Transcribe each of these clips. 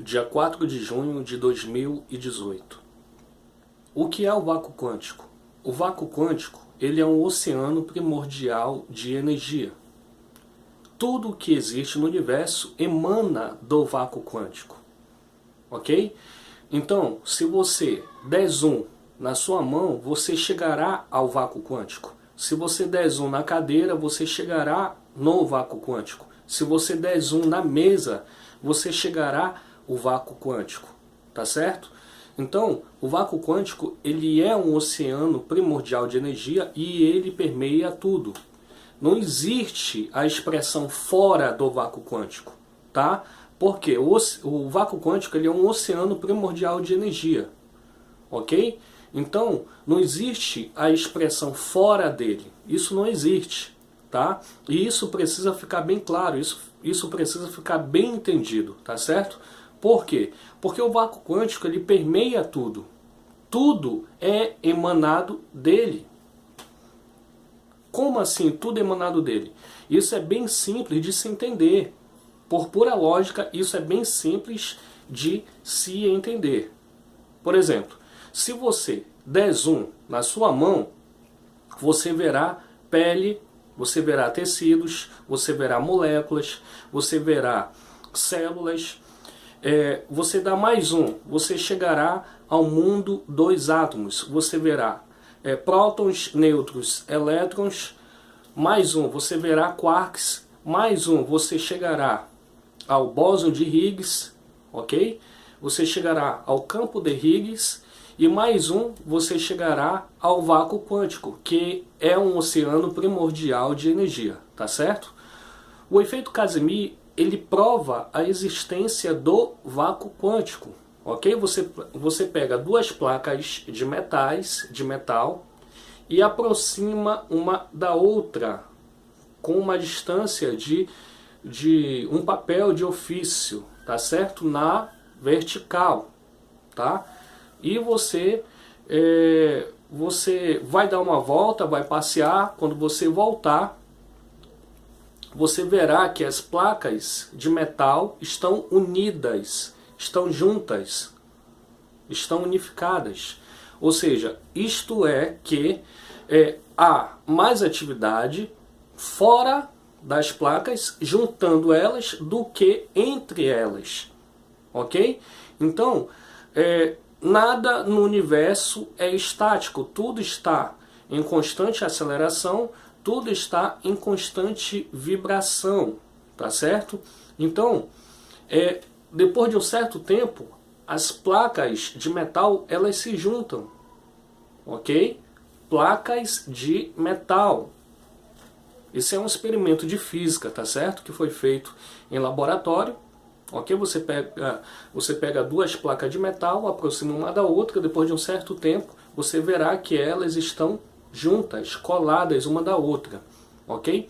dia 4 de junho de 2018. O que é o vácuo quântico? O vácuo quântico, ele é um oceano primordial de energia. Tudo o que existe no universo emana do vácuo quântico. Ok? Então, se você der zoom na sua mão, você chegará ao vácuo quântico. Se você der zoom na cadeira, você chegará no vácuo quântico. Se você der zoom na mesa, você chegará ao vácuo quântico. Tá certo? Então, o vácuo quântico, ele é um oceano primordial de energia e ele permeia tudo. Não existe a expressão fora do vácuo quântico, tá? Porque o vácuo quântico, ele é um oceano primordial de energia, ok? Então, não existe a expressão fora dele. Isso não existe, tá? E isso precisa ficar bem claro, isso precisa ficar bem entendido, tá certo? Por quê? Porque o vácuo quântico, ele permeia tudo. Tudo é emanado dele. Como assim tudo é emanado dele? Isso é bem simples de se entender. Por pura lógica, isso é bem simples de se entender. Por exemplo, se você der zoom na sua mão, você verá pele, você verá tecidos, você verá moléculas, você verá células. Você dá mais um, você chegará ao mundo dos átomos. Você verá prótons, nêutrons, elétrons. Mais um, você verá quarks. Mais um, você chegará ao bóson de Higgs, ok? Você chegará ao campo de Higgs. E mais um, você chegará ao vácuo quântico, que é um oceano primordial de energia, tá certo? O efeito Casimir, ele prova a existência do vácuo quântico, ok? Você pega duas placas de metal, e aproxima uma da outra com uma distância de um papel de ofício, tá certo? Na vertical, tá? E você vai dar uma volta, vai passear. Quando você voltar, você verá que as placas de metal estão unidas, estão juntas, estão unificadas. Ou seja, isto é que há mais atividade fora das placas, juntando elas, do que entre elas. Ok? Então, nada no universo é estático, tudo está em constante aceleração, tudo está em constante vibração, tá certo? Então, depois de um certo tempo, as placas de metal, elas se juntam, ok? Placas de metal. Esse é um experimento de física, tá certo? Que foi feito em laboratório, ok? Você pega duas placas de metal, aproxima uma da outra, depois de um certo tempo, você verá que elas estão juntas, coladas uma da outra, ok?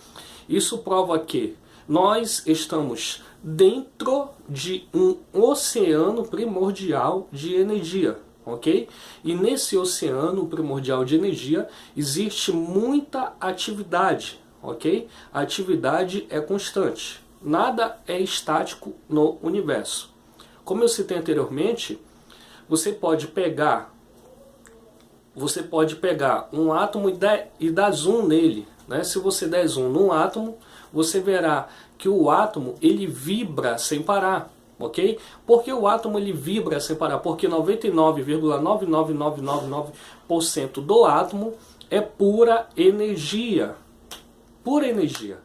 Isso prova que nós estamos dentro de um oceano primordial de energia, ok? E nesse oceano primordial de energia existe muita atividade, ok? A atividade é constante, nada é estático no universo. Como eu citei anteriormente, você pode pegar um átomo e dar zoom nele, né? Se você der zoom num átomo, você verá que o átomo, ele vibra sem parar, ok? Por que o átomo ele vibra sem parar? Porque 99,99999% do átomo é pura energia. Pura energia.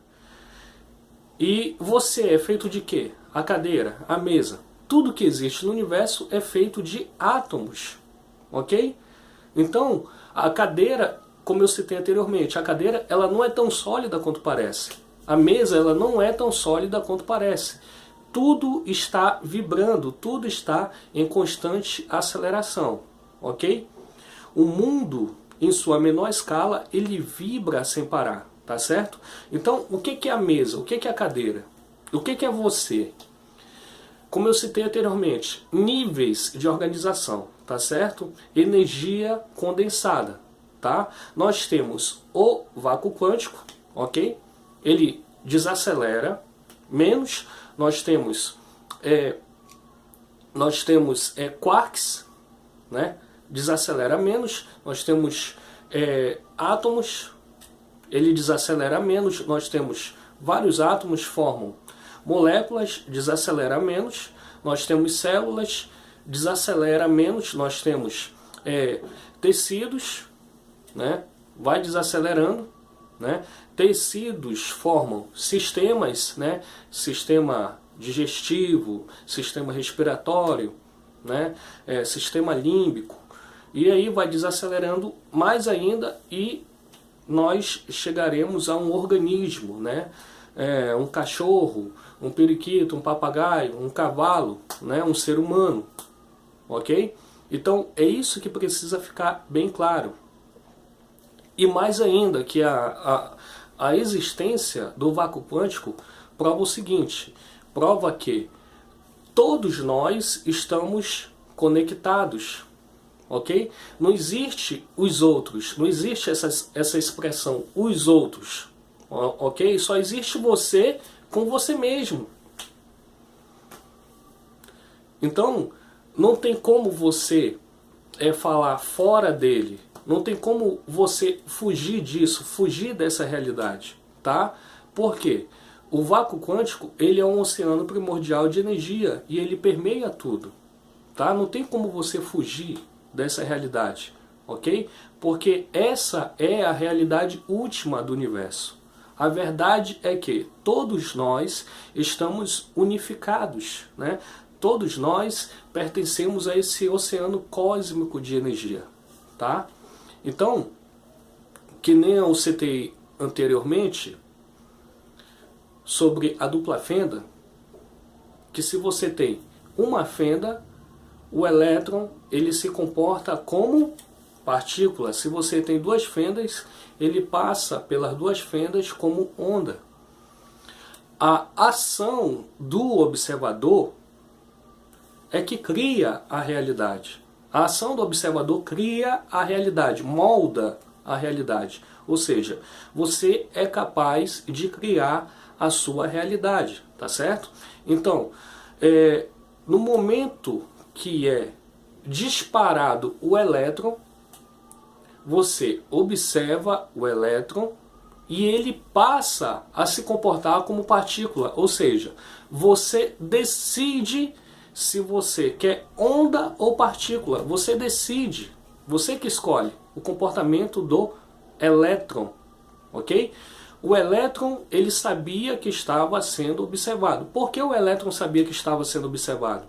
E você é feito de quê? A cadeira, a mesa. Tudo que existe no universo é feito de átomos, ok? Então, a cadeira, como eu citei anteriormente, a cadeira ela não é tão sólida quanto parece. A mesa ela não é tão sólida quanto parece. Tudo está vibrando, tudo está em constante aceleração, ok? O mundo, em sua menor escala, ele vibra sem parar, tá certo? Então, o que é a mesa? O que é a cadeira? O que é você? Como eu citei anteriormente, níveis de organização, tá certo? Energia condensada, tá? Nós temos o vácuo quântico, ok? Ele desacelera menos. Nós temos nós temos quarks, né? Desacelera menos. Nós temos átomos, ele desacelera menos. Nós temos vários átomos, formam moléculas, desacelera menos. Nós temos células, desacelera menos. Nós temos tecidos, né? Vai desacelerando, né? Tecidos formam sistemas, né? Sistema digestivo, sistema respiratório, né? Sistema límbico. E aí vai desacelerando mais ainda e nós chegaremos a um organismo, né? Um cachorro, um periquito, um papagaio, um cavalo, né? Um ser humano, ok? Então é isso que precisa ficar bem claro. E mais ainda que a existência do vácuo quântico prova o seguinte, prova que todos nós estamos conectados, ok? Não existe os outros, não existe essa expressão, os outros, ok? Só existe você com você mesmo. Então, não tem como você falar fora dele, não tem como você fugir disso, fugir dessa realidade, tá? Por quê? O vácuo quântico, ele é um oceano primordial de energia e ele permeia tudo, tá? Não tem como você fugir dessa realidade, ok? Porque essa é a realidade última do universo. A verdade é que todos nós estamos unificados, né? Todos nós pertencemos a esse oceano cósmico de energia, tá? Então, que nem eu citei anteriormente sobre a dupla fenda, que se você tem uma fenda, o elétron ele se comporta como partícula. Se você tem duas fendas, ele passa pelas duas fendas como onda. A ação do observador é que cria a realidade. A ação do observador cria a realidade, molda a realidade. Ou seja, você é capaz de criar a sua realidade, tá certo? Então, no momento que é disparado o elétron, você observa o elétron e ele passa a se comportar como partícula. Ou seja, você decide se você quer onda ou partícula. Você decide, você que escolhe o comportamento do elétron, ok? O elétron, ele sabia que estava sendo observado. Por que o elétron sabia que estava sendo observado?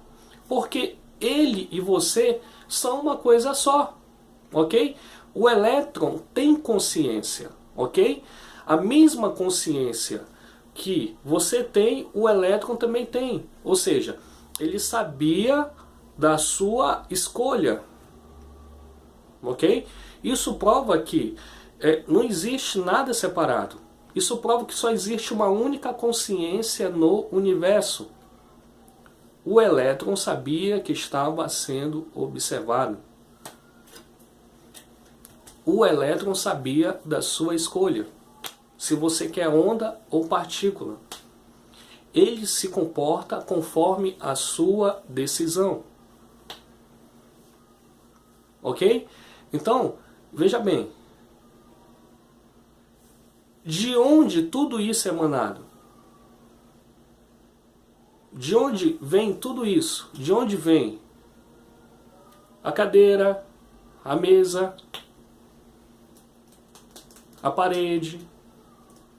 Porque ele e você são uma coisa só, ok? O elétron tem consciência, ok? A mesma consciência que você tem, o elétron também tem. Ou seja, ele sabia da sua escolha, ok? Isso prova que não existe nada separado. Isso prova que só existe uma única consciência no universo. O elétron sabia que estava sendo observado. O elétron sabia da sua escolha. Se você quer onda ou partícula. Ele se comporta conforme a sua decisão. Ok? Então, veja bem. De onde tudo isso é emanado? De onde vem tudo isso? De onde vem a cadeira, a mesa, a parede,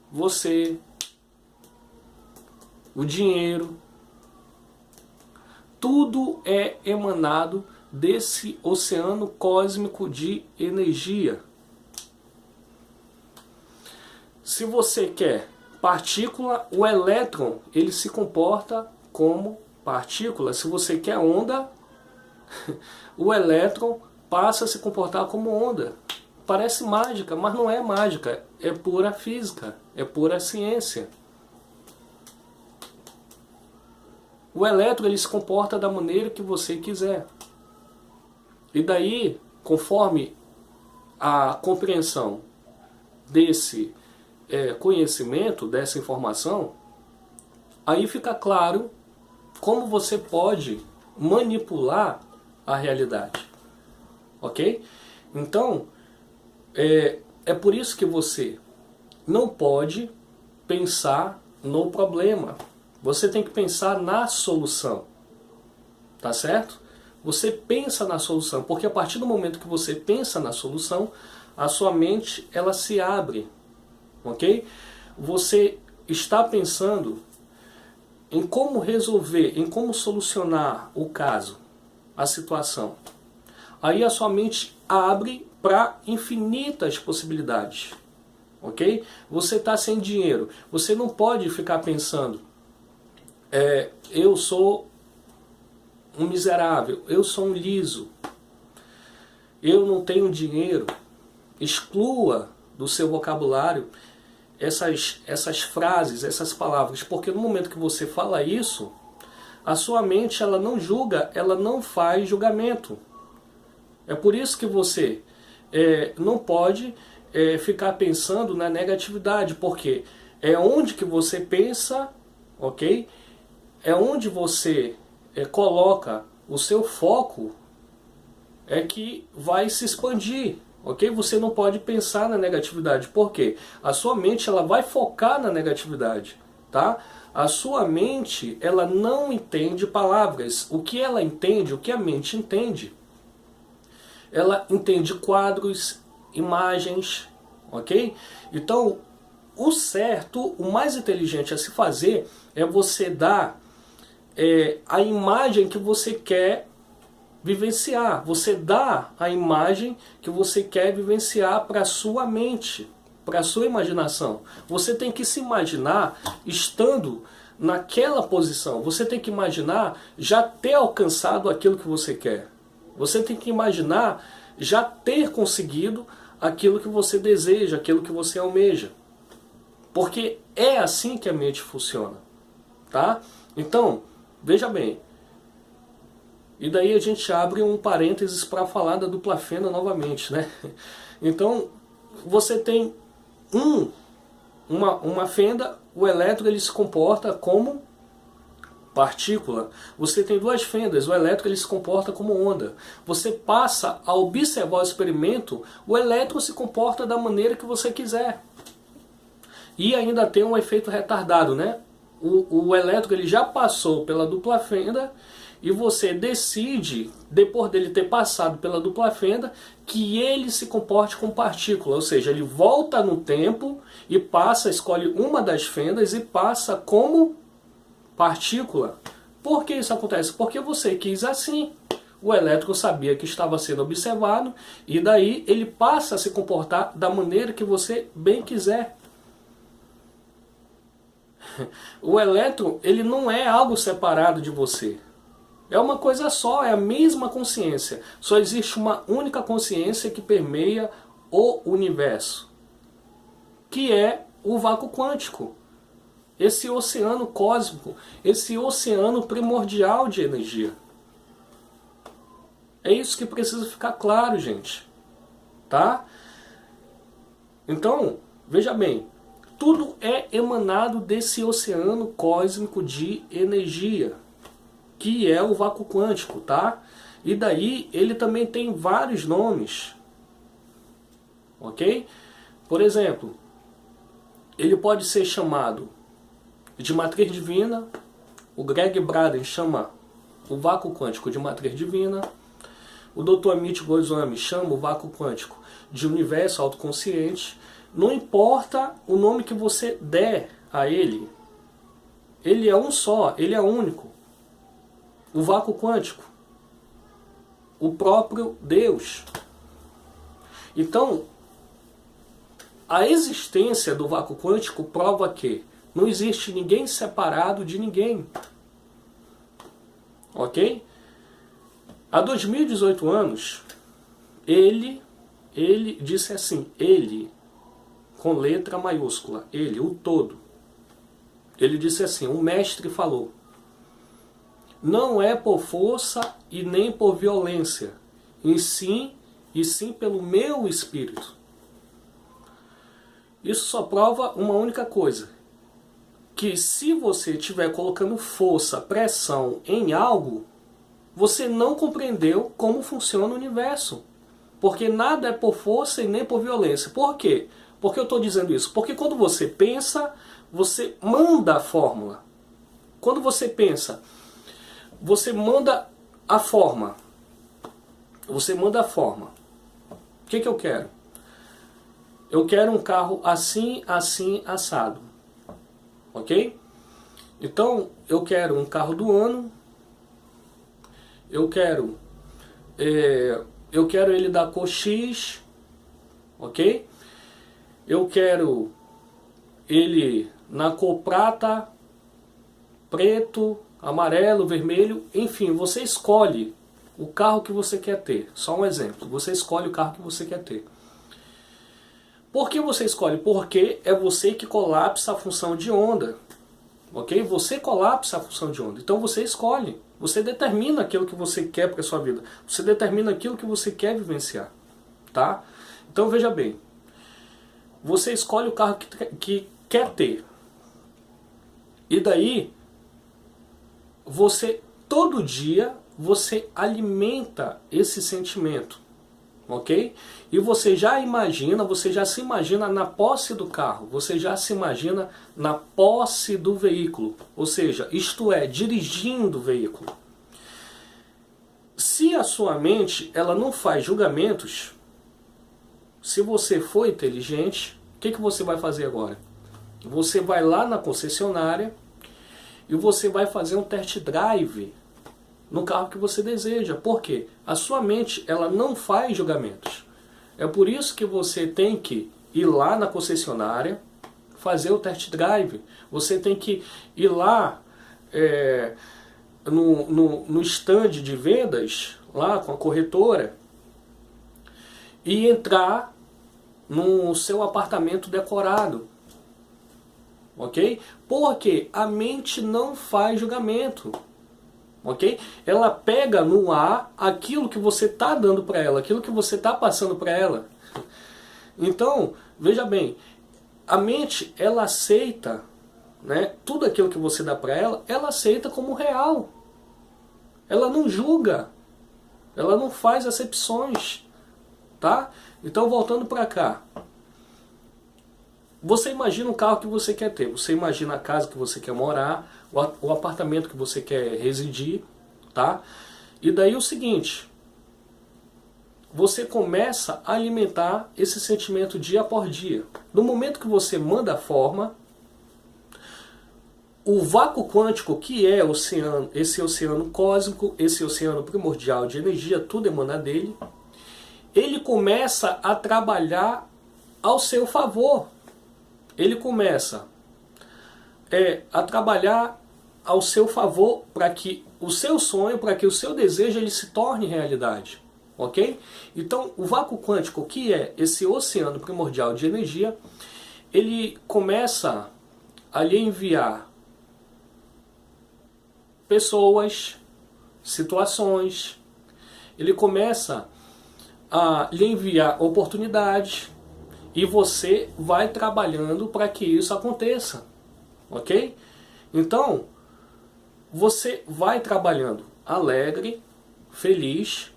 você, o dinheiro? Tudo é emanado desse oceano cósmico de energia. Se você quer partícula, o elétron ele se comporta como partícula. Se você quer onda, o elétron passa a se comportar como onda. Parece mágica, mas não é mágica. É pura física, é pura ciência. O elétron ele se comporta da maneira que você quiser. E daí, conforme a compreensão desse conhecimento, dessa informação, aí fica claro como você pode manipular a realidade. Ok? Então, é por isso que você não pode pensar no problema. Você tem que pensar na solução. Tá certo? Você pensa na solução, porque a partir do momento que você pensa na solução, a sua mente ela se abre. Ok? Você está pensando em como resolver, em como solucionar o caso, a situação. Aí a sua mente abre para infinitas possibilidades. Ok? Você está sem dinheiro. Você não pode ficar pensando, eu sou um miserável, eu sou um liso, eu não tenho dinheiro. Exclua do seu vocabulário essas frases, essas palavras, porque no momento que você fala isso, a sua mente ela não julga, ela não faz julgamento. É por isso que você não pode ficar pensando na negatividade, porque é onde que você pensa, ok? É onde você coloca o seu foco que vai se expandir, ok? Você não pode pensar na negatividade, porque a sua mente ela vai focar na negatividade, tá? A sua mente ela não entende palavras. O que ela entende, o que a mente entende, ela entende quadros, imagens, ok? Então, o certo, o mais inteligente a se fazer é você dar a imagem que você quer vivenciar. Você dá a imagem que você quer vivenciar para a sua mente, para a sua imaginação. Você tem que se imaginar estando naquela posição. Você tem que imaginar já ter alcançado aquilo que você quer. Você tem que imaginar já ter conseguido aquilo que você deseja, aquilo que você almeja. Porque é assim que a mente funciona. Tá? Então, veja bem. E daí a gente abre um parênteses para falar da dupla fenda novamente, né? Então, você tem uma fenda, o elétron ele se comporta como partícula. Você tem duas fendas, o elétron ele se comporta como onda. Você passa a observar o experimento, o elétron se comporta da maneira que você quiser. E ainda tem um efeito retardado, né? O elétron ele já passou pela dupla fenda e você decide, depois dele ter passado pela dupla fenda, que ele se comporte como partícula. Ou seja, ele volta no tempo e passa, escolhe uma das fendas e passa como partícula. Por que isso acontece? Porque você quis assim. O elétron sabia que estava sendo observado e daí ele passa a se comportar da maneira que você bem quiser. O elétron ele não é algo separado de você. É uma coisa só, é a mesma consciência. Só existe uma única consciência que permeia o universo, que é o vácuo quântico. Esse oceano cósmico, esse oceano primordial de energia. É isso que precisa ficar claro, gente. Tá? Então, veja bem, tudo é emanado desse oceano cósmico de energia, que é o vácuo quântico, tá? E daí ele também tem vários nomes, ok? Por exemplo, ele pode ser chamado de matriz divina, o Greg Braden chama o vácuo quântico de matriz divina, o Dr. Amit Goswami chama o vácuo quântico de universo autoconsciente. Não importa o nome que você der a ele, ele é um só, ele é único. O vácuo quântico, o próprio Deus. Então, a existência do vácuo quântico prova que não existe ninguém separado de ninguém. Ok? Há 2018 anos, ele disse assim, ele, com letra maiúscula, ele, o todo. Ele disse assim, o mestre falou, não é por força e nem por violência, e sim pelo meu espírito. Isso só prova uma única coisa, que se você estiver colocando força, pressão em algo, você não compreendeu como funciona o universo. Porque nada é por força e nem por violência. Por quê? Por que eu estou dizendo isso? Porque quando você pensa, você manda a fórmula. Quando você pensa, você manda a forma. Você manda a forma. O que eu quero? Eu quero um carro assim, assim, assado. Ok? Então, eu quero um carro do ano. Eu quero ele da cor X. Ok? Eu quero ele na cor prata, preto, amarelo, vermelho. Enfim, você escolhe o carro que você quer ter. Só um exemplo. Você escolhe o carro que você quer ter. Por que você escolhe? Porque é você que colapsa a função de onda. Ok? Você colapsa a função de onda. Então você escolhe. Você determina aquilo que você quer para a sua vida. Você determina aquilo que você quer vivenciar. Tá? Então veja bem. Você escolhe o carro que quer ter. E daí, todo dia, você alimenta esse sentimento. Ok? E você já se imagina na posse do carro, você já se imagina na posse do veículo, ou seja, isto é, dirigindo o veículo. Se a sua mente ela não faz julgamentos, se você for inteligente, o que você vai fazer agora? Você vai lá na concessionária e você vai fazer um test drive no carro que você deseja. Por quê? A sua mente ela não faz julgamentos. É por isso que você tem que ir lá na concessionária, fazer o test drive. Você tem que ir lá no stand de vendas, lá com a corretora, e entrar no seu apartamento decorado. Ok? Porque a mente não faz julgamento. Ok? Ela pega no ar aquilo que você está dando para ela, aquilo que você está passando para ela. Então, veja bem, a mente, ela aceita, né, tudo aquilo que você dá para ela, ela aceita como real. Ela não julga. Ela não faz acepções. Tá? Então, voltando para cá. Você imagina o carro que você quer ter, você imagina a casa que você quer morar, o apartamento que você quer residir, tá? E daí o seguinte, você começa a alimentar esse sentimento dia após dia. No momento que você manda a forma, o vácuo quântico, que é esse oceano cósmico, esse oceano primordial de energia, tudo emana dele, ele começa a trabalhar ao seu favor. Ele começa a trabalhar ao seu favor para que o seu sonho, para que o seu desejo ele se torne realidade. Ok? Então, o vácuo quântico, que é esse oceano primordial de energia, ele começa a lhe enviar pessoas, situações, ele começa a lhe enviar oportunidades, e você vai trabalhando para que isso aconteça. Ok? Então, você vai trabalhando alegre, feliz.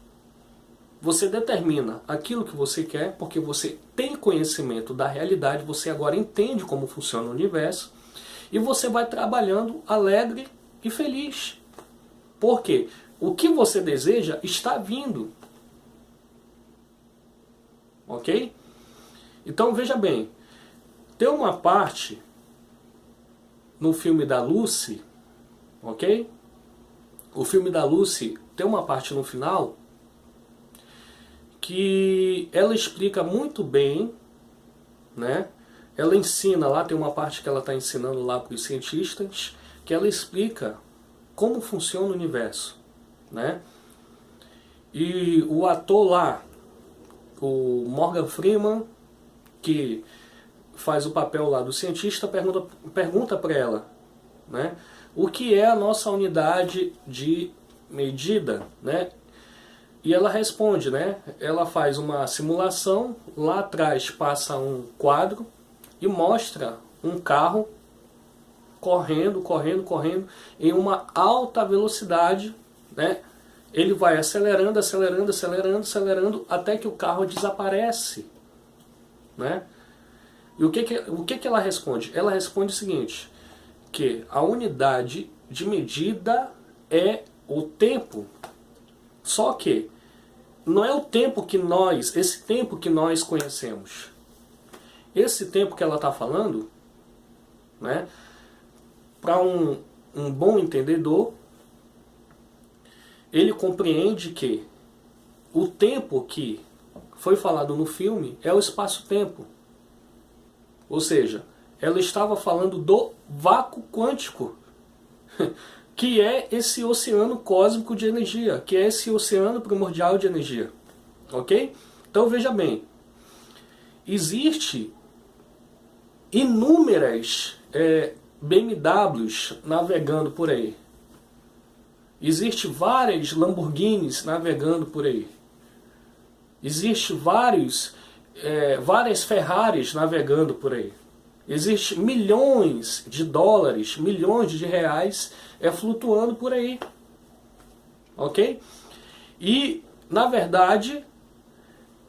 Você determina aquilo que você quer, porque você tem conhecimento da realidade, você agora entende como funciona o universo. E você vai trabalhando alegre e feliz. Por quê? O que você deseja está vindo. Ok? Então veja bem, tem uma parte no filme da Lucy, ok? O filme da Lucy tem uma parte no final que ela explica muito bem, né? Ela ensina lá, tem uma parte que ela está ensinando lá para os cientistas, que ela explica como funciona o universo, né? E o ator lá, o Morgan Freeman, que faz o papel lá do cientista, pergunta para ela, né, o que é a nossa unidade de medida, né? E ela responde, né? Ela faz uma simulação, lá atrás passa um quadro e mostra um carro correndo em uma alta velocidade, né? ele vai acelerando, acelerando, acelerando, acelerando, até que o carro desaparece, né? E o que ela responde? Ela responde o seguinte, que a unidade de medida é o tempo, só que não é o tempo que nós, esse tempo que nós conhecemos. Esse tempo que ela está falando, né, para um bom entendedor, ele compreende que o tempo que foi falado no filme é o espaço-tempo. Ou seja, ela estava falando do vácuo quântico, que é esse oceano cósmico de energia, que é esse oceano primordial de energia. Ok? Então veja bem, existe inúmeras BMWs navegando por aí. Existe várias Lamborghinis navegando por aí. Existe várias Ferraris navegando por aí. Existe milhões de dólares, milhões de reais flutuando por aí. Ok? E, na verdade,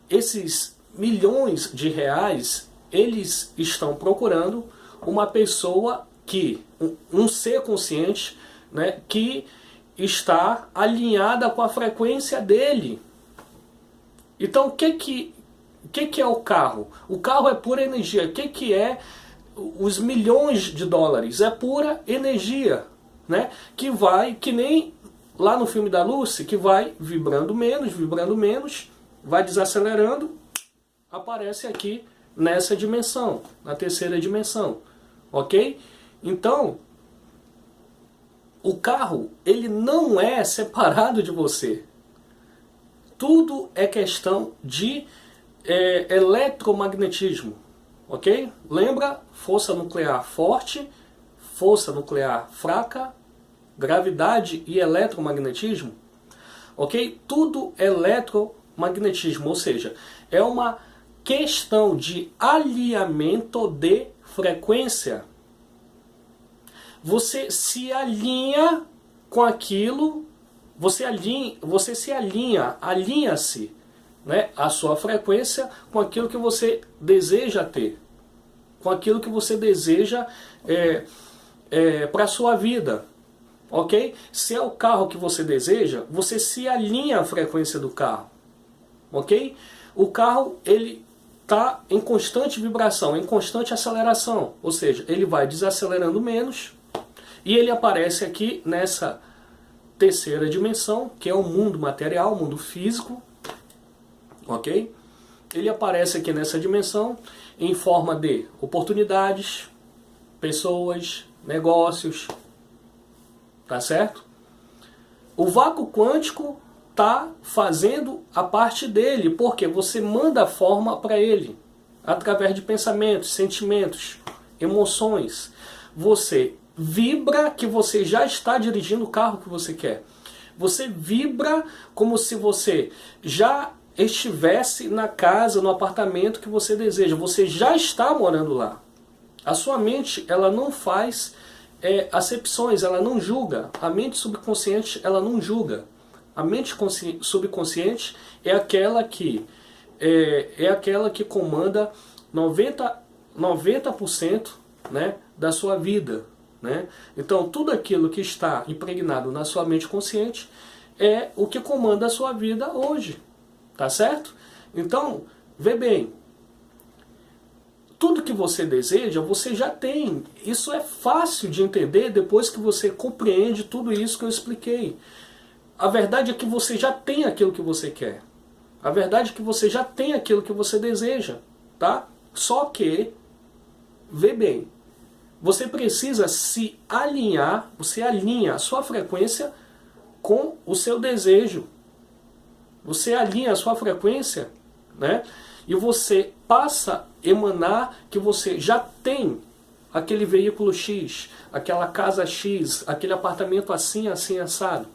esses milhões de reais, eles estão procurando uma pessoa que, um ser consciente, né, que está alinhada com a frequência dele. Então, o que é o carro? O carro é pura energia. O que é os milhões de dólares? É pura energia, né? Que vai, que nem lá no filme da Lucy, que vai vibrando menos, vai desacelerando, aparece aqui nessa dimensão, na terceira dimensão, ok? Então, o carro, ele não é separado de você. Tudo é questão de eletromagnetismo, ok? Lembra? Força nuclear forte, força nuclear fraca, gravidade e eletromagnetismo, ok? Tudo é eletromagnetismo, ou seja, é uma questão de alinhamento de frequência. Você se alinha com aquilo, você se alinha-se, né, a sua frequência com aquilo que você deseja ter, com aquilo que você deseja para a sua vida, ok? Se é o carro que você deseja, você se alinha à frequência do carro, ok? O carro, ele está em constante vibração, em constante aceleração, ou seja, ele vai desacelerando menos e ele aparece aqui nessa terceira dimensão, que é o mundo material, o mundo físico, ok? Ele aparece aqui nessa dimensão em forma de oportunidades, pessoas, negócios, tá certo? O vácuo quântico está fazendo a parte dele, porque você manda a forma para ele, através de pensamentos, sentimentos, emoções. Você vibra que você já está dirigindo o carro que você quer. Você vibra como se você já estivesse na casa, no apartamento que você deseja. Você já está morando lá. A sua mente, ela não faz acepções, ela não julga. A mente subconsciente, ela não julga. A mente subconsciente é aquela que comanda 90%, né, da sua vida, né? Então, tudo aquilo que está impregnado na sua mente consciente é o que comanda a sua vida hoje. Tá certo? Então, vê bem. Tudo que você deseja, você já tem. Isso é fácil de entender depois que você compreende tudo isso que eu expliquei. A verdade é que você já tem aquilo que você quer. A verdade é que você já tem aquilo que você deseja, tá? Só que, vê bem, você precisa se alinhar, você alinha a sua frequência com o seu desejo. Você alinha a sua frequência, né? E você passa a emanar que você já tem aquele veículo X, aquela casa X, aquele apartamento assim, assim, assado.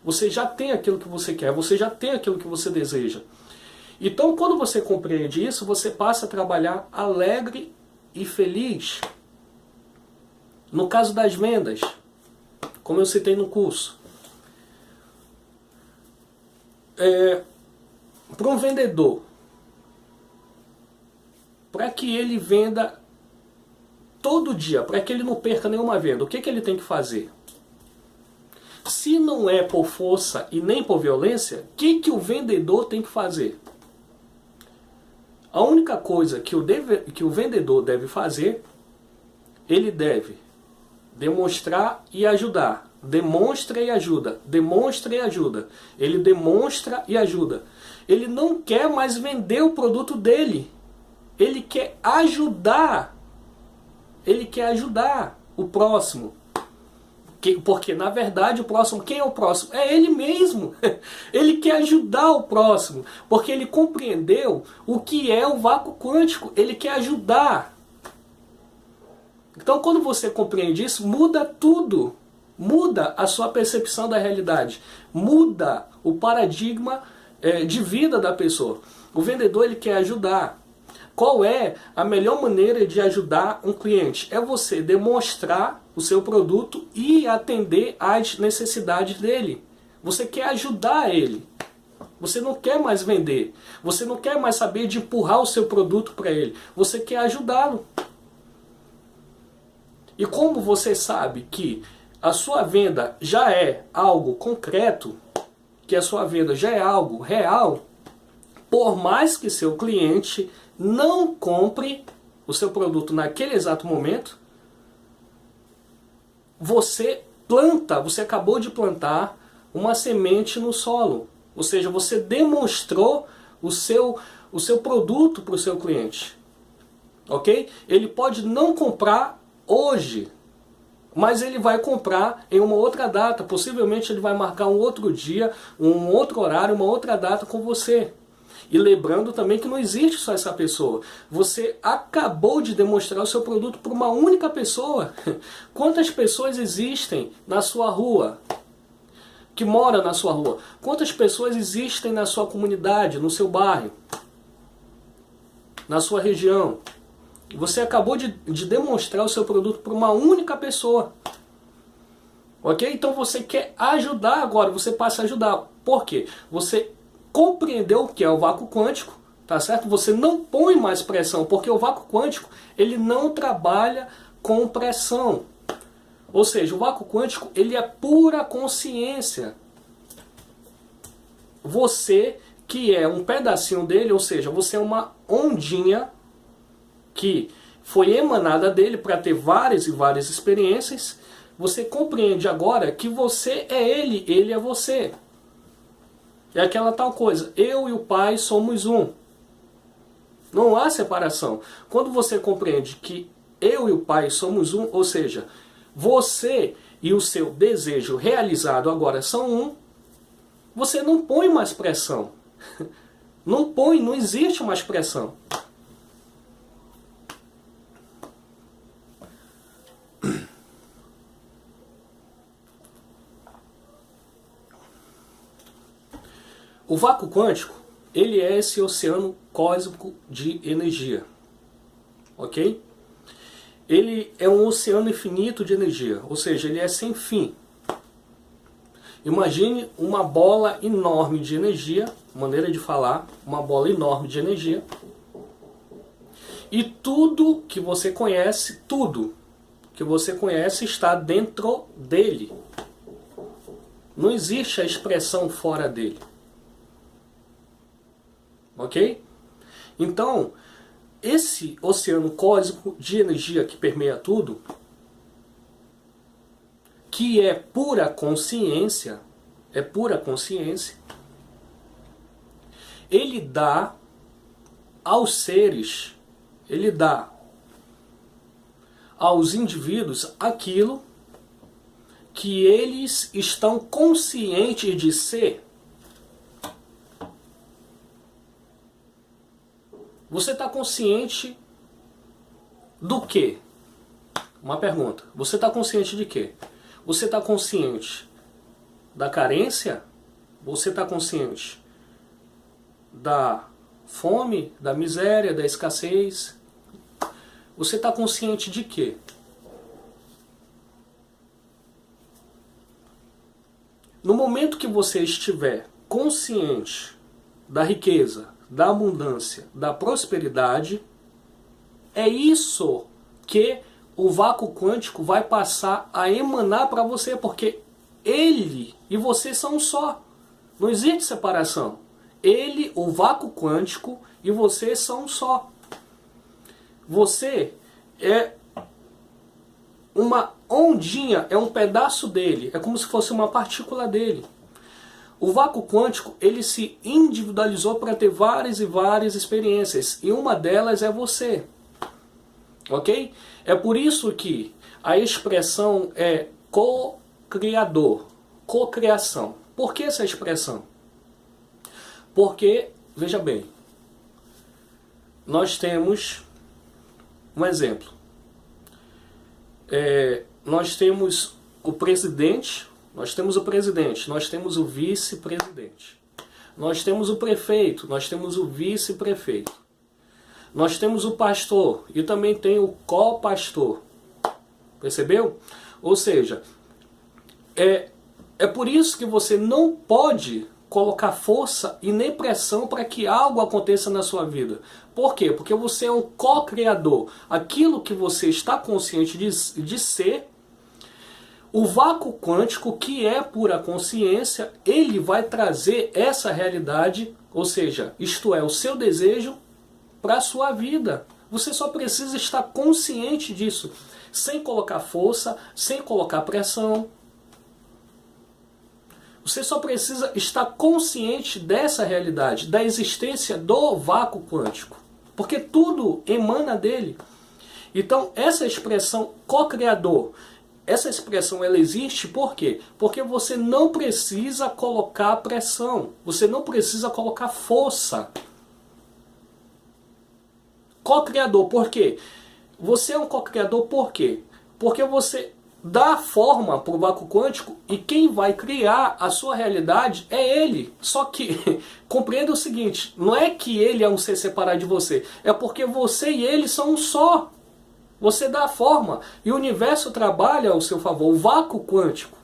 Você já tem aquilo que você quer, você já tem aquilo que você deseja. Então, quando você compreende isso, você passa a trabalhar alegre e feliz. No caso das vendas, como eu citei no curso, para um vendedor, para que ele venda todo dia, para que ele não perca nenhuma venda, o que ele tem que fazer? Se não é por força e nem por violência, o que o vendedor tem que fazer? A única coisa que o vendedor deve fazer, ele deve demonstrar e ajudar. Demonstra e ajuda. Demonstra e ajuda. Ele demonstra e ajuda. Ele não quer mais vender o produto dele. Ele quer ajudar. Ele quer ajudar o próximo. Porque, na verdade, o próximo, quem é o próximo? É ele mesmo. Ele quer ajudar o próximo. Porque ele compreendeu o que é o vácuo quântico. Ele quer ajudar. Então, quando você compreende isso, muda tudo. Muda a sua percepção da realidade. Muda o paradigma de vida da pessoa. O vendedor, ele quer ajudar. Qual é a melhor maneira de ajudar um cliente? É você demonstrar o seu produto e atender às necessidades dele. Você quer ajudar ele. Você não quer mais vender. Você não quer mais saber de empurrar o seu produto para ele. Você quer ajudá-lo. E como você sabe que a sua venda já é algo concreto, que a sua venda já é algo real, por mais que seu cliente não compre o seu produto naquele exato momento, você acabou de plantar uma semente no solo. Ou seja, você demonstrou o seu produto para o seu cliente. Ok? Ele pode não comprar hoje, mas ele vai comprar em uma outra data. Possivelmente ele vai marcar um outro dia, um outro horário, uma outra data com você. E lembrando também que não existe só essa pessoa. Você acabou de demonstrar o seu produto para uma única pessoa. Quantas pessoas existem na sua rua? Que mora na sua rua? Quantas pessoas existem na sua comunidade, no seu bairro? Na sua região? Você acabou de demonstrar o seu produto para uma única pessoa. Ok? Então você quer ajudar agora, você passa a ajudar. Por quê? Você compreendeu o que é o vácuo quântico, tá certo? Você não põe mais pressão, porque o vácuo quântico, ele não trabalha com pressão. Ou seja, o vácuo quântico, ele é pura consciência. Você, que é um pedacinho dele, ou seja, você é uma ondinha que foi emanada dele para ter várias e várias experiências, você compreende agora que você é ele é você. É aquela tal coisa, eu e o Pai somos um. Não há separação. Quando você compreende que eu e o Pai somos um, ou seja, você e o seu desejo realizado agora são um, você não põe mais pressão. Não existe mais pressão. O vácuo quântico, ele é esse oceano cósmico de energia. Ok? Ele é um oceano infinito de energia, ou seja, ele é sem fim. Imagine uma bola enorme de energia, maneira de falar, uma bola enorme de energia. E tudo que você conhece está dentro dele. Não existe a expressão fora dele. Ok? Então, esse oceano cósmico de energia que permeia tudo, que é pura consciência, ele dá aos seres, ele dá aos indivíduos aquilo que eles estão conscientes de ser. Você está consciente do quê? Uma pergunta. Você está consciente de quê? Você está consciente da carência? Você está consciente da fome, da miséria, da escassez? Você está consciente de quê? No momento que você estiver consciente da riqueza, da abundância, da prosperidade, é isso que o vácuo quântico vai passar a emanar para você, porque ele e você são um só. Não existe separação. Ele, o vácuo quântico, e você são um só. Você é uma ondinha, é um pedaço dele, é como se fosse uma partícula dele. O vácuo quântico, ele se individualizou para ter várias e várias experiências, e uma delas é você. Ok? É por isso que a expressão é co-criador, co-criação. Por que essa expressão? Porque, veja bem, nós temos um exemplo. Nós temos o presidente, nós temos o vice-presidente. Nós temos o prefeito, nós temos o vice-prefeito. Nós temos o pastor e também tem o co-pastor. Percebeu? Ou seja, é por isso que você não pode colocar força e nem pressão para que algo aconteça na sua vida. Por quê? Porque você é um co-criador. Aquilo que você está consciente de ser, o vácuo quântico, que é pura consciência, ele vai trazer essa realidade, ou seja, isto é, o seu desejo para a sua vida. Você só precisa estar consciente disso, sem colocar força, sem colocar pressão. Você só precisa estar consciente dessa realidade, da existência do vácuo quântico, porque tudo emana dele. Então, essa expressão co-criador, essa expressão ela existe por quê? Porque você não precisa colocar pressão, você não precisa colocar força. Co-criador, por quê? Você é um co-criador por quê? Porque você dá forma para o vácuo quântico e quem vai criar a sua realidade é ele. Só que, compreenda o seguinte, não é que ele é um ser separado de você, é porque você e ele são um só. Você dá a forma e o universo trabalha ao seu favor, o vácuo quântico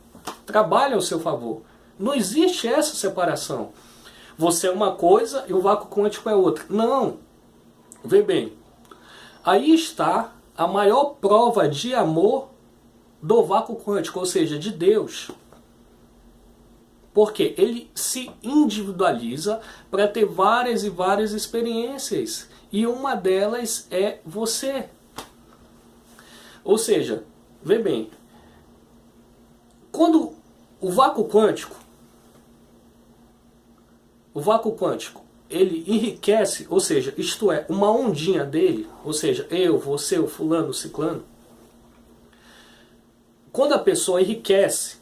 trabalha ao seu favor. Não existe essa separação. Você é uma coisa e o vácuo quântico é outra. Não. Vê bem, aí está a maior prova de amor do vácuo quântico, ou seja, de Deus. Porque ele se individualiza para ter várias e várias experiências. E uma delas é você. Ou seja, vê bem, quando o vácuo quântico, ele enriquece, ou seja, isto é, uma ondinha dele, ou seja, eu, você, o fulano, o ciclano. Quando a pessoa enriquece,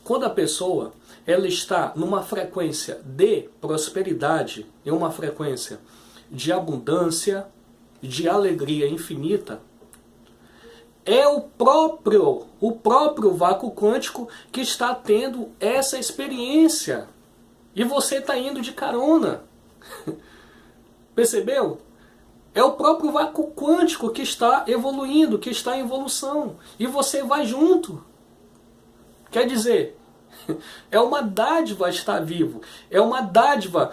quando a pessoa ela está numa frequência de prosperidade, em uma frequência de abundância, de alegria infinita, é o próprio vácuo quântico que está tendo essa experiência. E você está indo de carona. Percebeu? É o próprio vácuo quântico que está evoluindo, que está em evolução. E você vai junto. Quer dizer, é uma dádiva estar vivo. É uma dádiva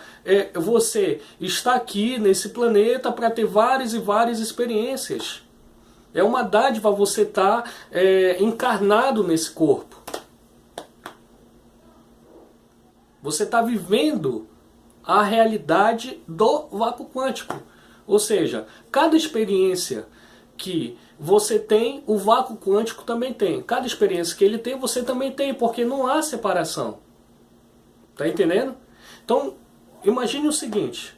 você estar aqui nesse planeta para ter várias e várias experiências. É uma dádiva você estar encarnado nesse corpo. Você está vivendo a realidade do vácuo quântico. Ou seja, cada experiência que você tem, o vácuo quântico também tem. Cada experiência que ele tem, você também tem, porque não há separação. Tá entendendo? Então, imagine o seguinte.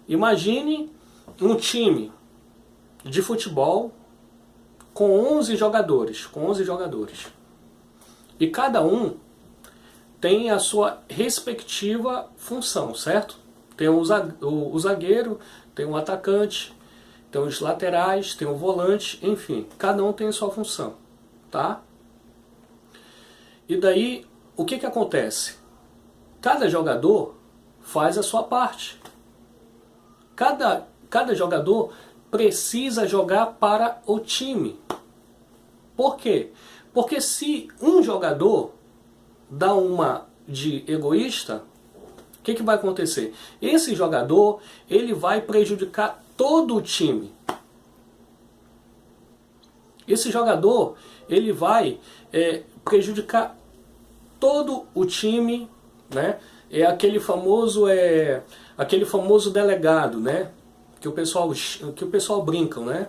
Imagine um time de futebol com 11 jogadores. E cada um tem a sua respectiva função, certo? Tem o zagueiro, tem o atacante, tem os laterais, tem o volante, enfim, cada um tem a sua função, tá? E daí, o que acontece? Cada jogador faz a sua parte. Cada jogador precisa jogar para o time. Por quê? Porque se um jogador dá uma de egoísta, o que vai acontecer? Esse jogador, ele vai prejudicar todo o time. Esse jogador, ele vai prejudicar todo o time, né? É aquele famoso delegado, né? Que o pessoal brinca, né?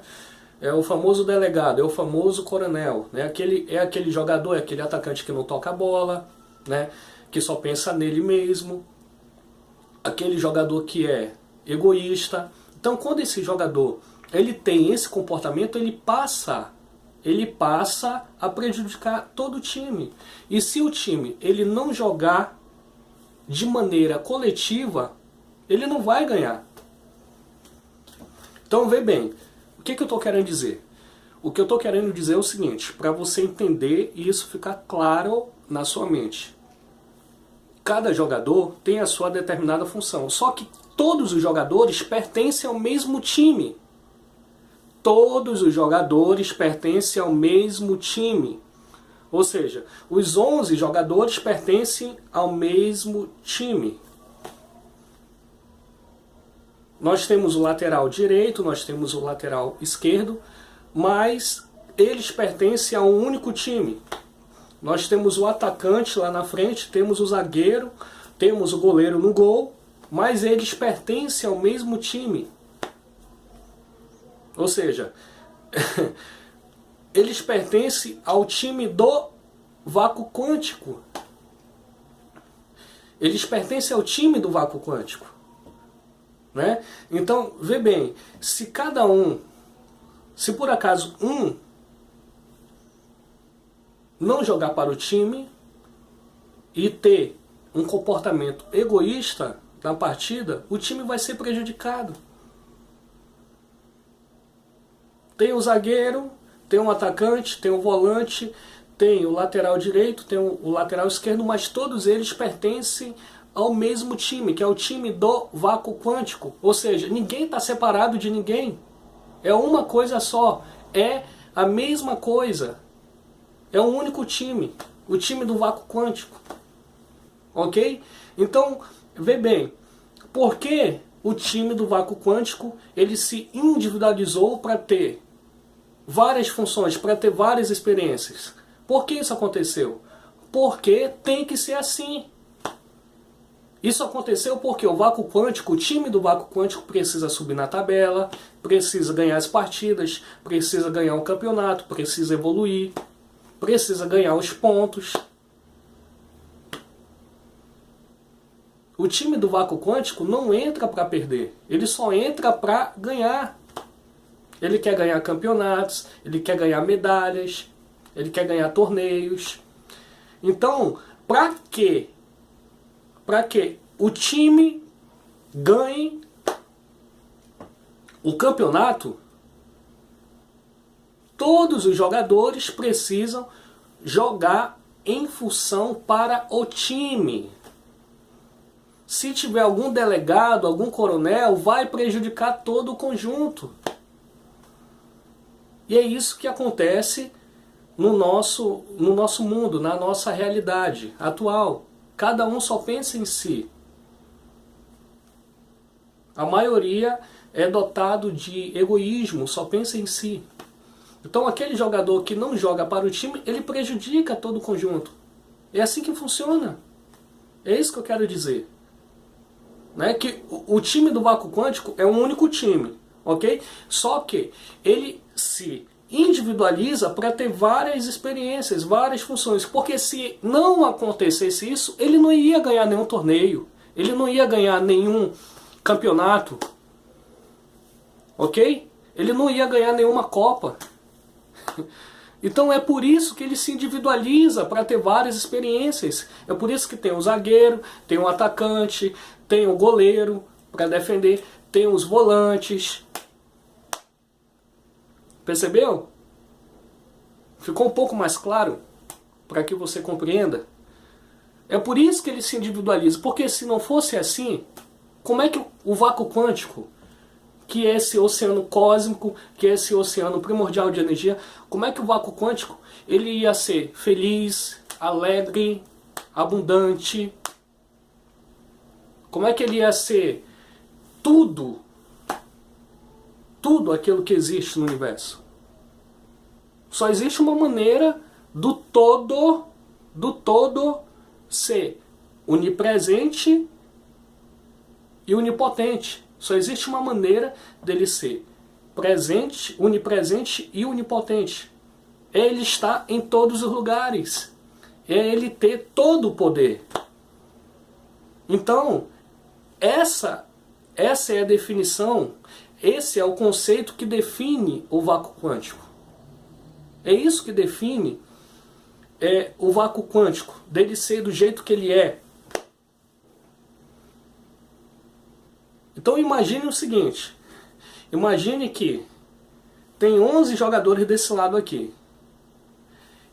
É o famoso delegado, é o famoso coronel, né? Aquele jogador, é aquele atacante que não toca a bola, né? Que só pensa nele mesmo. Aquele jogador que é egoísta. Então, quando esse jogador ele tem esse comportamento, ele passa a prejudicar todo o time. E se o time ele não jogar de maneira coletiva, ele não vai ganhar. Então, vê bem, o que eu estou querendo dizer? O que eu estou querendo dizer é o seguinte, para você entender e isso ficar claro na sua mente. Cada jogador tem a sua determinada função, só que todos os jogadores pertencem ao mesmo time. Todos os jogadores pertencem ao mesmo time. Ou seja, os 11 jogadores pertencem ao mesmo time. Nós temos o lateral direito, nós temos o lateral esquerdo, mas eles pertencem a um único time. Nós temos o atacante lá na frente, temos o zagueiro, temos o goleiro no gol, mas eles pertencem ao mesmo time. Ou seja, eles pertencem ao time do vácuo quântico. Eles pertencem ao time do vácuo quântico. Né? Então, vê bem, se por acaso um não jogar para o time e ter um comportamento egoísta na partida, o time vai ser prejudicado. Tem o zagueiro, tem o atacante, tem o volante, tem o lateral direito, tem o lateral esquerdo, mas todos eles pertencem ao mesmo time, que é o time do vácuo quântico. Ou seja, ninguém está separado de ninguém. É uma coisa só. É a mesma coisa. É um único time. O time do vácuo quântico. Ok? Então, vê bem. Por que o time do vácuo quântico ele se individualizou para ter várias funções, para ter várias experiências? Por que isso aconteceu? Porque tem que ser assim. Isso aconteceu porque o vácuo quântico, o time do vácuo quântico precisa subir na tabela, precisa ganhar as partidas, precisa ganhar um campeonato, precisa evoluir, precisa ganhar os pontos. O time do vácuo quântico não entra para perder, ele só entra para ganhar. Ele quer ganhar campeonatos, ele quer ganhar medalhas, ele quer ganhar torneios. Então, para que o time ganhe o campeonato, todos os jogadores precisam jogar em função para o time. Se tiver algum delegado, algum coronel, vai prejudicar todo o conjunto. E é isso que acontece no nosso mundo, na nossa realidade atual. Cada um só pensa em si. A maioria é dotado de egoísmo, só pensa em si. Então aquele jogador que não joga para o time, ele prejudica todo o conjunto. É assim que funciona. É isso que eu quero dizer. Né? Que o time do vácuo quântico é um único time, ok? Só que ele se individualiza para ter várias experiências, várias funções. Porque se não acontecesse isso, ele não ia ganhar nenhum torneio, ele não ia ganhar nenhum campeonato, ok? Ele não ia ganhar nenhuma Copa. Então é por isso que ele se individualiza para ter várias experiências. É por isso que tem o zagueiro, tem o atacante, tem o goleiro para defender, tem os volantes. Percebeu? Ficou um pouco mais claro para que você compreenda? É por isso que ele se individualiza, porque se não fosse assim, como é que o vácuo quântico, que é esse oceano cósmico, que é esse oceano primordial de energia, como é que o vácuo quântico ele ia ser feliz, alegre, abundante. Como é que ele ia ser tudo aquilo que existe no universo? Só existe uma maneira do todo ser onipresente e onipotente. Só existe uma maneira dele ser presente, onipresente e onipotente. Ele está em todos os lugares. É ele ter todo o poder. Então, essa é a definição, esse é o conceito que define o vácuo quântico. É isso que define o vácuo quântico, dele ser do jeito que ele é. Então imagine o seguinte, imagine que tem 11 jogadores desse lado aqui,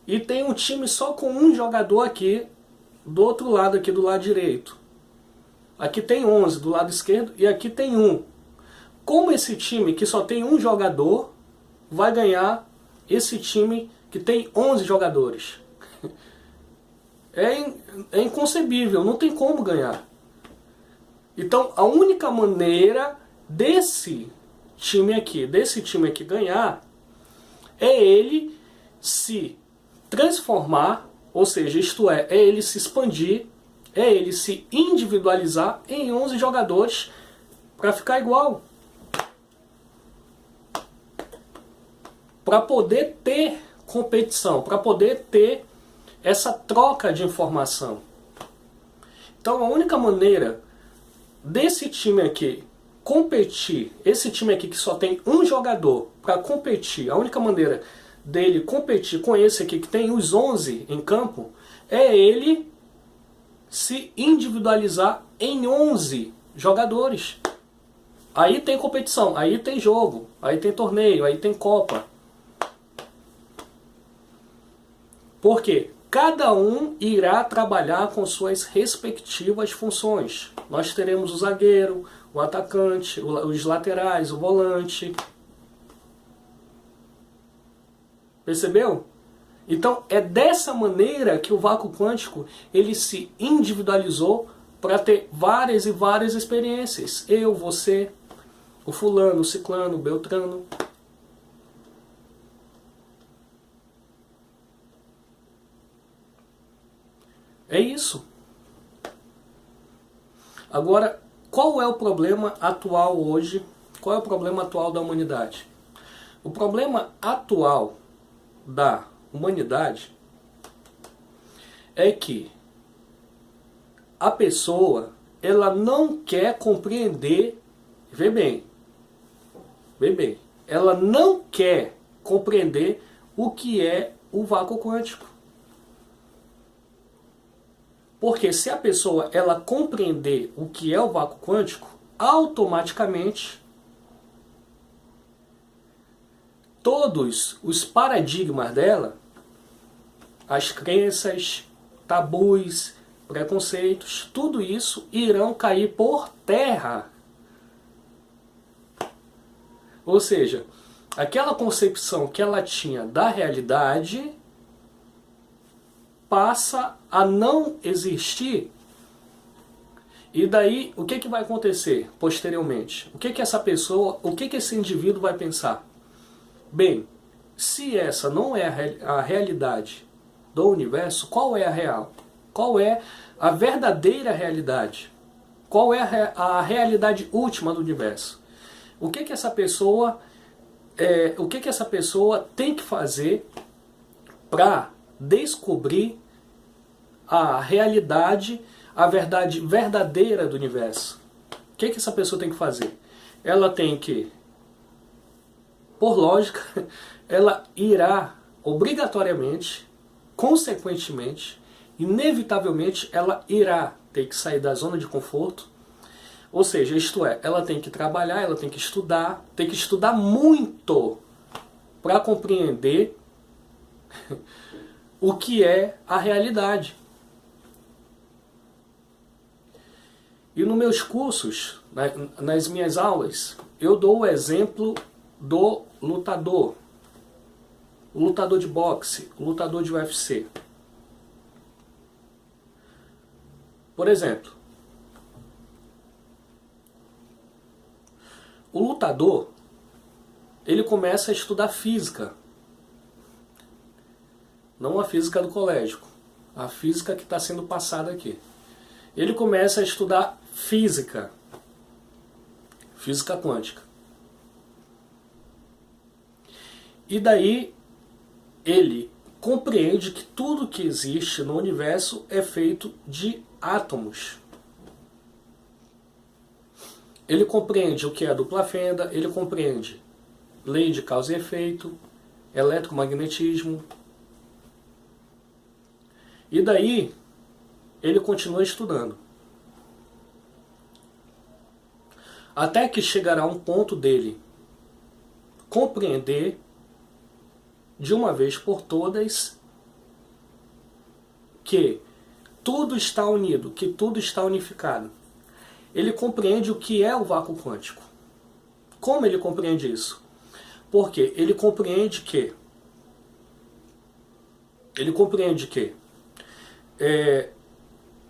e tem um time só com um jogador aqui, do outro lado aqui, do lado direito. Aqui tem 11 do lado esquerdo e aqui tem 1. Como esse time que só tem um jogador vai ganhar esse time que tem 11 jogadores? É inconcebível, não tem como ganhar. Então a única maneira desse time aqui ganhar é ele se transformar, ou seja, isto é ele se expandir, é ele se individualizar em 11 jogadores para ficar igual. Para poder ter competição, para poder ter essa troca de informação. Então a única maneira desse time aqui competir, esse time aqui que só tem um jogador para competir, a única maneira dele competir com esse aqui que tem os 11 em campo, é ele se individualizar em 11 jogadores. Aí tem competição, aí tem jogo, aí tem torneio, aí tem Copa. Por quê? Cada um irá trabalhar com suas respectivas funções. Nós teremos o zagueiro, o atacante, os laterais, o volante. Percebeu? Então é dessa maneira que o vácuo quântico ele se individualizou para ter várias e várias experiências. Eu, você, o fulano, o ciclano, o beltrano. É isso. Agora, qual é o problema atual hoje? Qual é o problema atual da humanidade? O problema atual da humanidade é que a pessoa ela não quer compreender, vê bem, ela não quer compreender o que é o vácuo quântico. Porque se a pessoa ela compreender o que é o vácuo quântico, automaticamente todos os paradigmas dela, as crenças, tabus, preconceitos, tudo isso irão cair por terra. Ou seja, aquela concepção que ela tinha da realidade passa a não existir. E daí, o que vai acontecer posteriormente? O que essa pessoa, o que esse indivíduo vai pensar? Bem, se essa não é a realidade do universo, qual é a real? Qual é a verdadeira realidade? Qual é a realidade última do universo? O que essa pessoa tem que fazer para descobrir a realidade, a verdade verdadeira do universo? O que essa pessoa tem que fazer? Ela tem que, por lógica, ela irá obrigatoriamente, consequentemente, inevitavelmente, ela irá ter que sair da zona de conforto. Ou seja, isto é, ela tem que trabalhar, ela tem que estudar muito para compreender o que é a realidade. E nos meus cursos, nas minhas aulas, eu dou o exemplo do lutador. O lutador de boxe, o lutador de UFC. Por exemplo, o lutador, ele começa a estudar física. Não a física do colégio, a física que está sendo passada aqui. Ele começa a estudar física, física quântica. E daí ele compreende que tudo que existe no universo é feito de átomos. Ele compreende o que é a dupla fenda, ele compreende lei de causa e efeito, eletromagnetismo. E daí ele continua estudando. Até que chegará um ponto dele compreender de uma vez por todas que tudo está unido, que tudo está unificado. Ele compreende o que é o vácuo quântico. Como ele compreende isso? Porque ele compreende que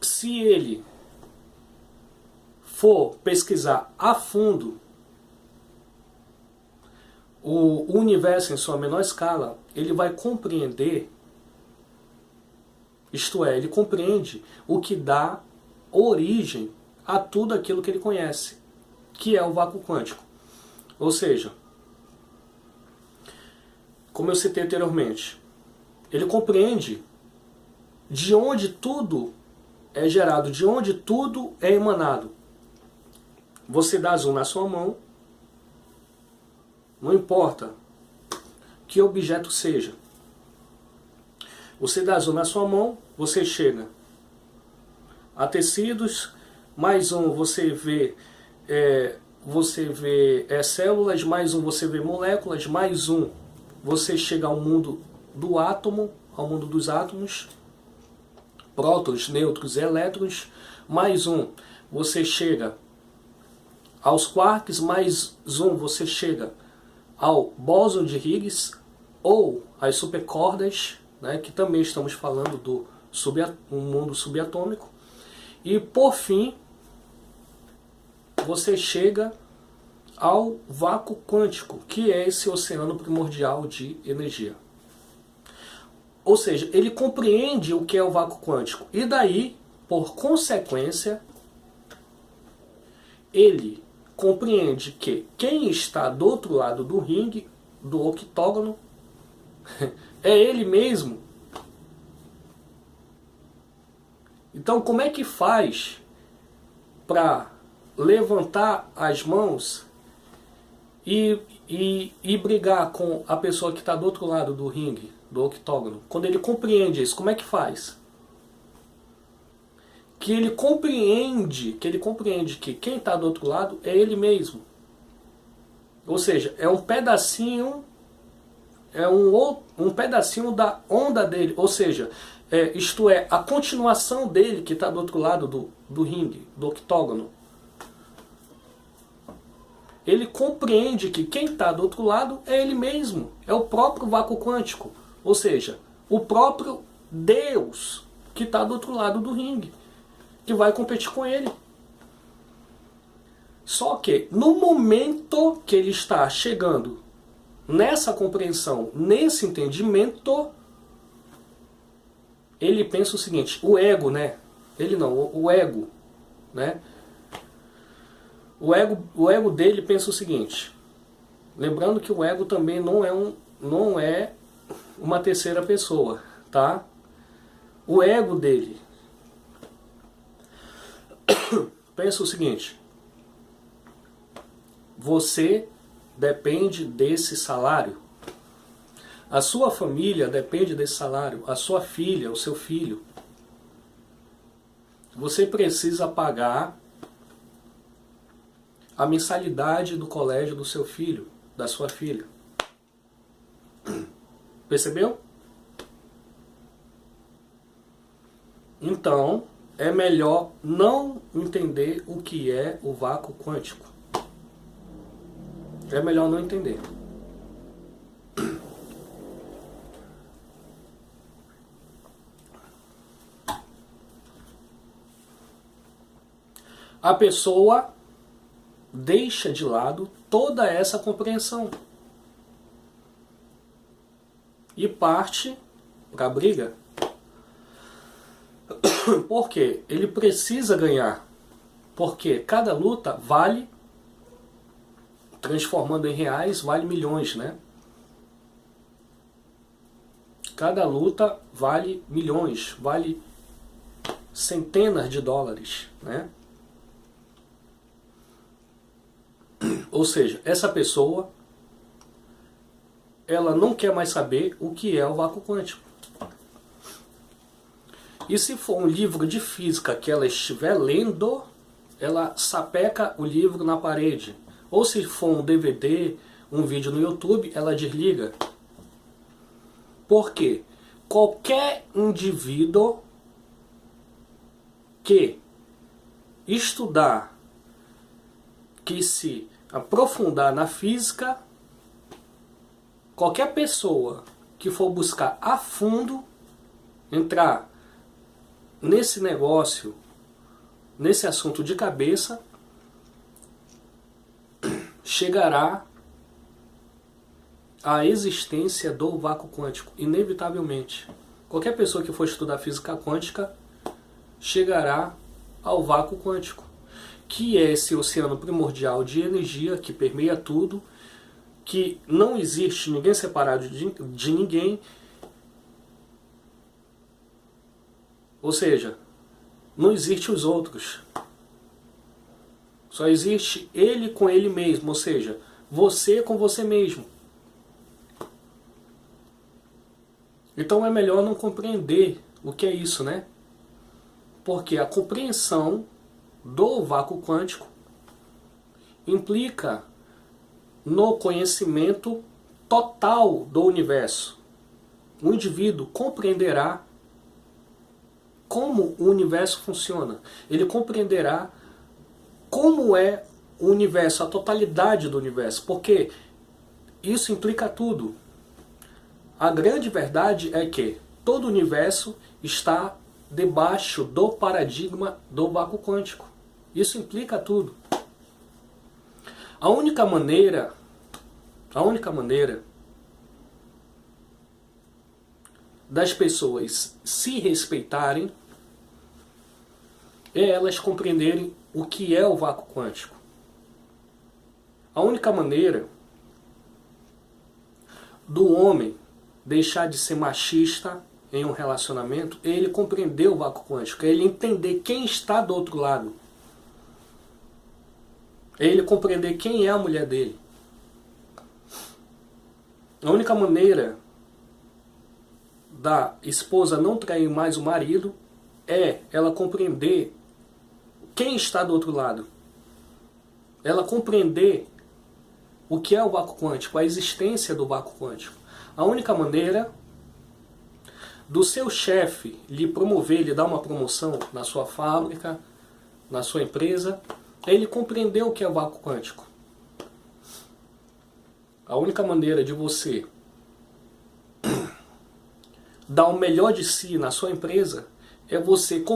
se ele for pesquisar a fundo o universo em sua menor escala, ele vai compreender, isto é, ele compreende o que dá origem a tudo aquilo que ele conhece, que é o vácuo quântico. Ou seja, como eu citei anteriormente, ele compreende de onde tudo é gerado, de onde tudo é emanado. Você dá zoom na sua mão, não importa que objeto seja. Você dá zoom na sua mão, você chega a tecidos, mais um você vê células, mais um você vê moléculas, mais um você chega ao mundo do átomo, ao mundo dos átomos, prótons, nêutrons e elétrons, mais um você chega aos quarks, mais um você chega ao bóson de Higgs ou às supercordas, né, que também estamos falando do mundo subatômico. E por fim, você chega ao vácuo quântico, que é esse oceano primordial de energia. Ou seja, ele compreende o que é o vácuo quântico. E daí, por consequência, ele compreende que quem está do outro lado do ringue, do octógono, é ele mesmo. Então, como é que faz para levantar as mãos e brigar com a pessoa que está do outro lado do ringue, do octógono? Quando ele compreende isso, como é que faz? Que ele compreende que quem está do outro lado é ele mesmo. Ou seja, é um pedacinho, um pedacinho da onda dele. Ou seja, isto é, a continuação dele que está do outro lado do ringue, do octógono. Ele compreende que quem está do outro lado é ele mesmo. É o próprio vácuo quântico. Ou seja, o próprio Deus que está do outro lado do ringue, que vai competir com ele. Só que no momento que ele está chegando nessa compreensão, nesse entendimento, ele pensa o seguinte, o ego, né? Ele não, o ego, né? O ego dele pensa o seguinte, lembrando que o ego também não é uma terceira pessoa, tá? O ego dele pensa o seguinte, você depende desse salário, a sua família depende desse salário, a sua filha, o seu filho. Você precisa pagar a mensalidade do colégio do seu filho, da sua filha. Percebeu? Então, é melhor não entender o que é o vácuo quântico. É melhor não entender. a pessoa deixa de lado toda essa compreensão e parte para a briga. Por quê? Ele precisa ganhar. Porque cada luta vale, transformando em reais, vale milhões, né? Cada luta vale milhões, vale centenas de dólares, né? Ou seja, essa pessoa, ela não quer mais saber o que é o vácuo quântico. E se for um livro de física que ela estiver lendo, ela sapeca o livro na parede. Ou se for um DVD, um vídeo no YouTube, ela desliga. Por quê? Qualquer indivíduo que estudar, que se aprofundar na física, qualquer pessoa que for buscar a fundo, entrar nesse negócio, nesse assunto de cabeça, chegará à existência do vácuo quântico, inevitavelmente. Qualquer pessoa que for estudar física quântica chegará ao vácuo quântico, que é esse oceano primordial de energia que permeia tudo, que não existe ninguém separado de ninguém. Ou seja, não existe os outros. Só existe ele com ele mesmo, ou seja, você com você mesmo. Então é melhor não compreender o que é isso, né? Porque a compreensão do vácuo quântico implica no conhecimento total do universo. O indivíduo compreenderá como o universo funciona. Ele compreenderá como é o universo, a totalidade do universo, porque isso implica tudo. A grande verdade é que todo o universo está debaixo do paradigma do vácuo quântico. Isso implica tudo. A única maneira das pessoas se respeitarem é elas compreenderem o que é o vácuo quântico. A única maneira do homem deixar de ser machista em um relacionamento é ele compreender o vácuo quântico, é ele entender quem está do outro lado, é ele compreender quem é a mulher dele. A única maneira da esposa não trair mais o marido é ela compreender quem está do outro lado. Ela compreender o que é o vácuo quântico, a existência do vácuo quântico. A única maneira do seu chefe lhe promover, lhe dar uma promoção na sua fábrica, na sua empresa, é ele compreender o que é o vácuo quântico. A única maneira de você dar o melhor de si na sua empresa é você